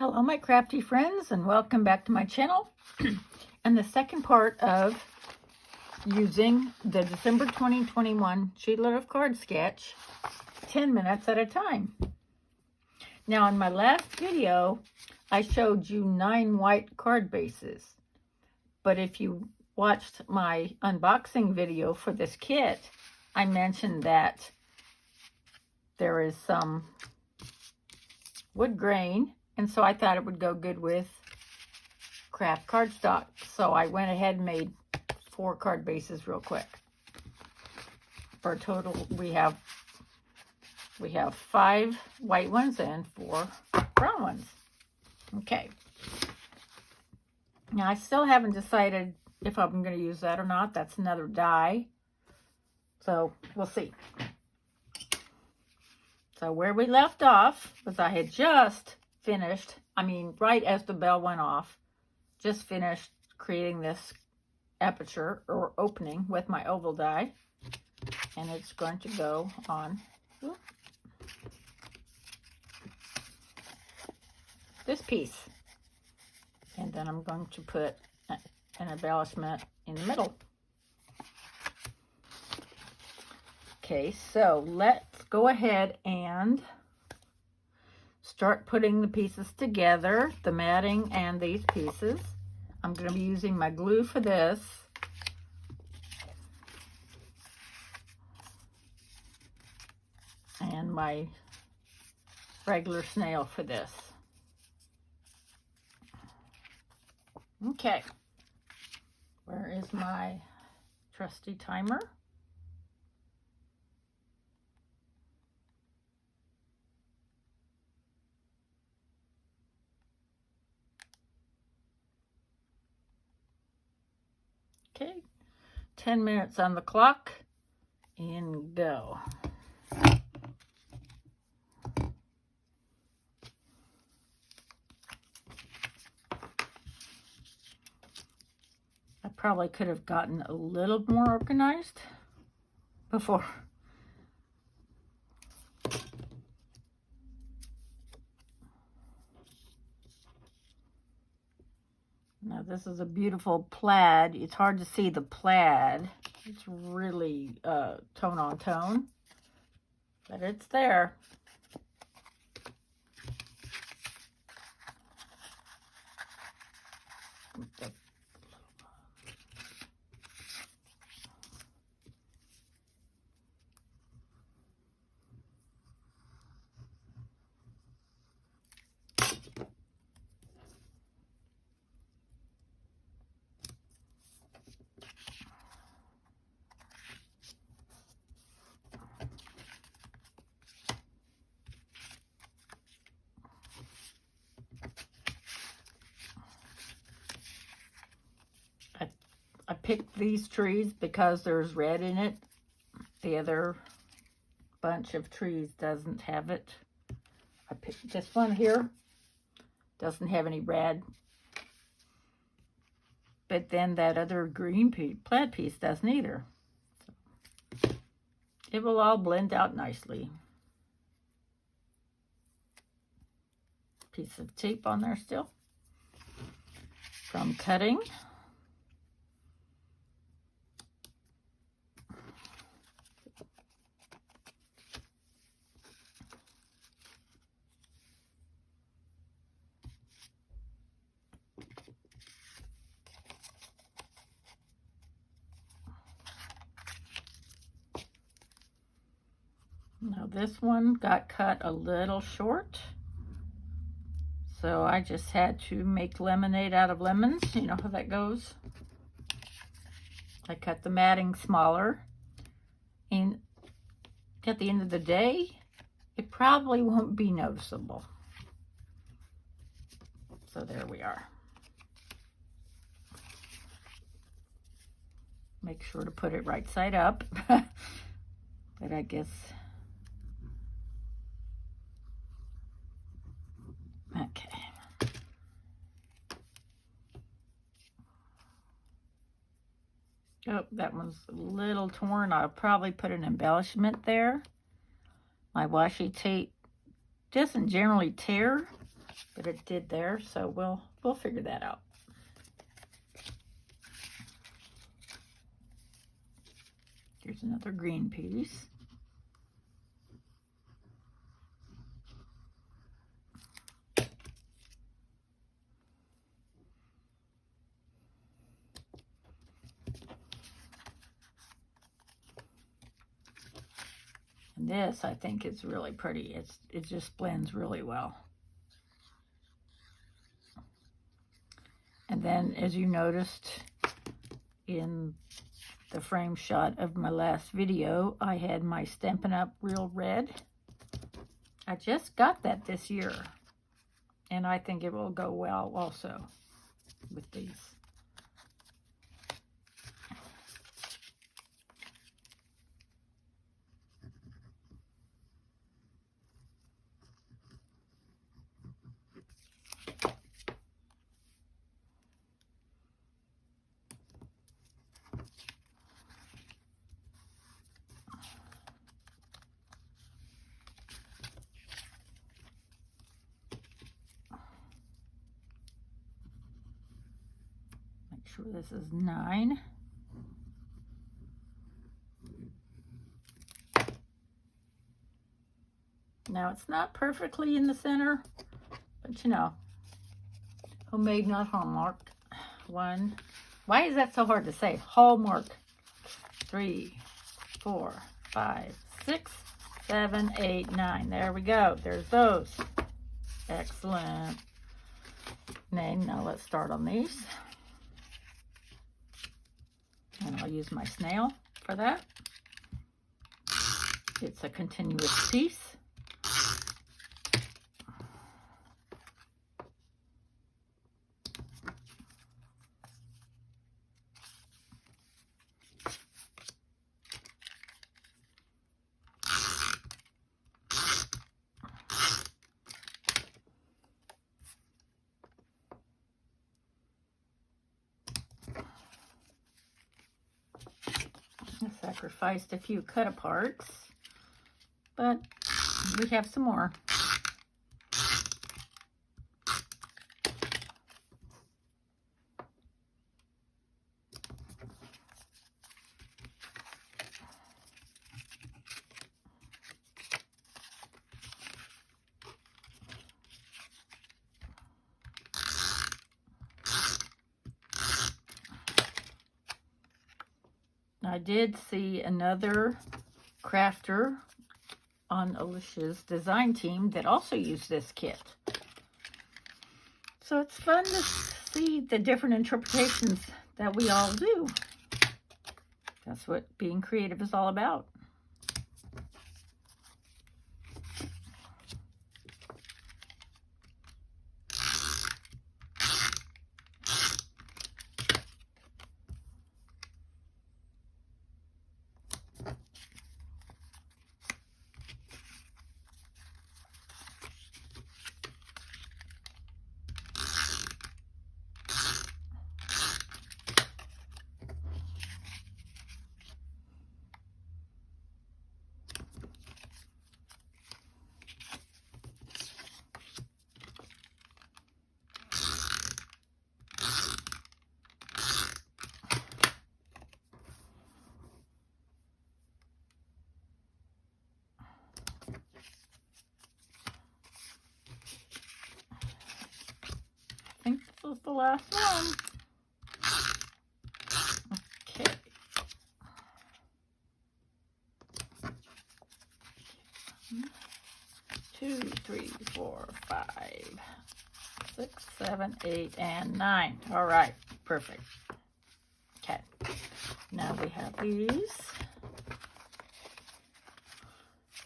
Hello my crafty friends, and welcome back to my channel and the second part of using the December 2021 sheetload of card sketch 10 minutes at a time. Now in my last video I showed you 9 white card bases, but if you watched my unboxing video for this kit, I mentioned that there is some wood grain, and so I thought it would go good with craft cardstock. So I went ahead and made 4 card bases real quick. For a total, we have 5 white ones and 4 brown ones. Okay. Now I still haven't decided if I'm going to use that or not. That's another die. So we'll see. So where we left off was I had just finished, right as the bell went off, just finished creating this aperture or opening with my oval die. And it's going to go on this piece. And then I'm going to put an embellishment in the middle. Okay, so let's go ahead and start putting the pieces together, the matting and these pieces. I'm going to be using my glue for this. And my regular snail for this. Okay, where is my trusty timer? Okay, 10 minutes on the clock, and go. I probably could have gotten a little more organized before. Now this is a beautiful plaid. It's hard to see the plaid. It's really tone on tone, but it's there. I picked these trees because there's red in it. The other bunch of trees doesn't have it. I picked this one here. Doesn't have any red. But then that other green plaid piece doesn't either. So it will all blend out nicely. Piece of tape on there still from cutting. Now this one got cut a little short, so I just had to make lemonade out of lemons. You know how that goes. I cut the matting smaller, and at the end of the day, it probably won't be noticeable. So there we are. Make sure to put it right side up, but I guess. Okay. Oh, that one's a little torn. I'll probably put an embellishment there. My washi tape doesn't generally tear, but it did there, so we'll figure that out. Here's another green piece. And this, I think, is really pretty. It just blends really well. And then, as you noticed in the frame shot of my last video, I had my Stampin' Up! Real Red. I just got that this year, and I think it will go well also with these. Make sure this is 9. Now it's not perfectly in the center, but you know, homemade, not hallmarked. 1. Why is that so hard to say? Hallmark. 3, 4, 5, 6, 7, 8, 9. There we go. There's those. Excellent. Now let's start on these. And I'll use my snail for that. It's a continuous piece. I sacrificed a few cut aparts, but we have some more. I did see another crafter on Alicia's design team that also used this kit. So it's fun to see the different interpretations that we all do. That's what being creative is all about. I think this was the last one. Okay. 2, 3, 4, 5, 6, 7, 8, and 9. All right, perfect. Okay, now we have these.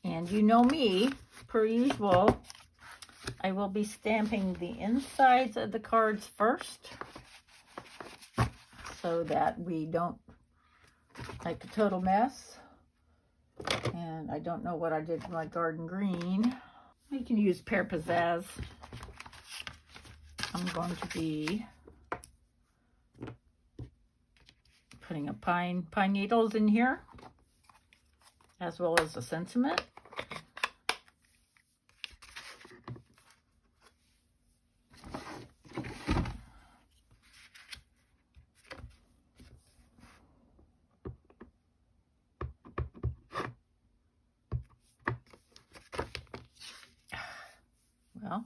And you know me, per usual, I will be stamping the insides of the cards first so that we don't make a total mess. And I don't know what I did with my garden green. You can use pear pizzazz. I'm going to be putting a pine needles in here, as well as a sentiment. Well,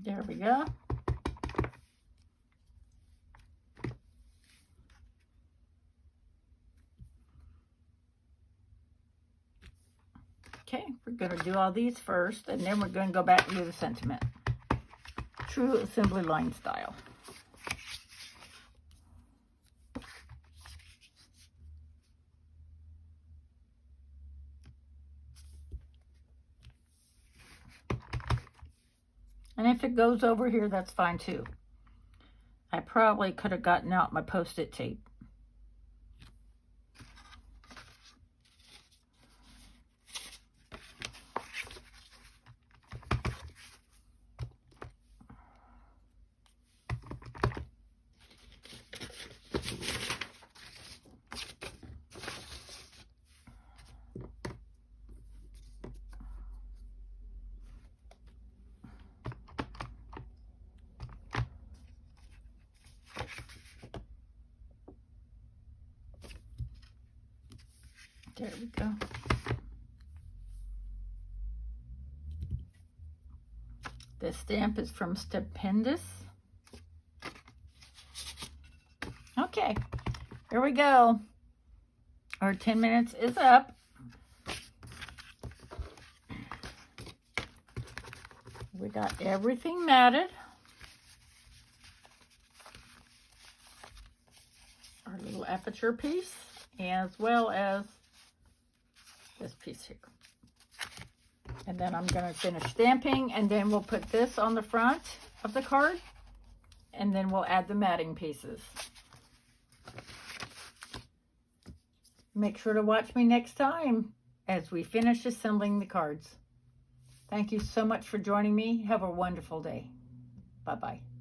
there we go. Okay, we're going to do all these first, and then we're going to go back and do the sentiment. True assembly line style. And if it goes over here, that's fine too. I probably could have gotten out my Post-it tape. There we go. This stamp is from Stupendous. Okay, here we go. Our 10 minutes is up. We got everything matted. Our little aperture piece, as well as this piece here. And then I'm going to finish stamping, and then we'll put this on the front of the card, and then we'll add the matting pieces. Make sure to watch me next time as we finish assembling the cards. Thank you so much for joining me. Have a wonderful day. Bye-bye.